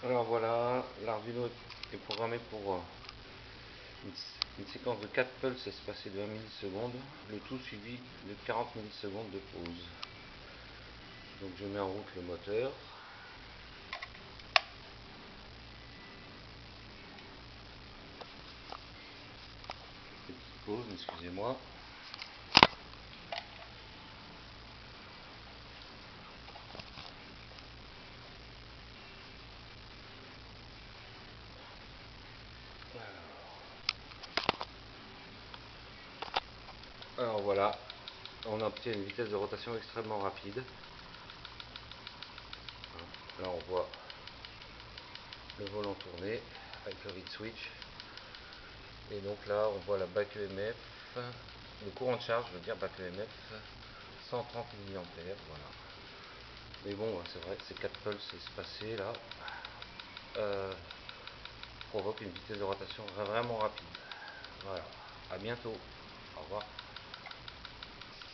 Alors voilà, l'Arduino est programmé pour une séquence de 4 pulses espacées de 20 millisecondes, le tout suivi de 40 millisecondes de pause. Donc je mets en route le moteur. Petite pause, excusez-moi. Alors voilà, on obtient une vitesse de rotation extrêmement rapide. Là on voit le volant tourner avec le reed switch. Et donc là on voit la back EMF, le courant de charge, je veux dire back EMF, 130 mA. Voilà. Mais bon, c'est vrai, ces 4 pulses espacées là provoquent une vitesse de rotation vraiment rapide. Voilà, à bientôt, au revoir.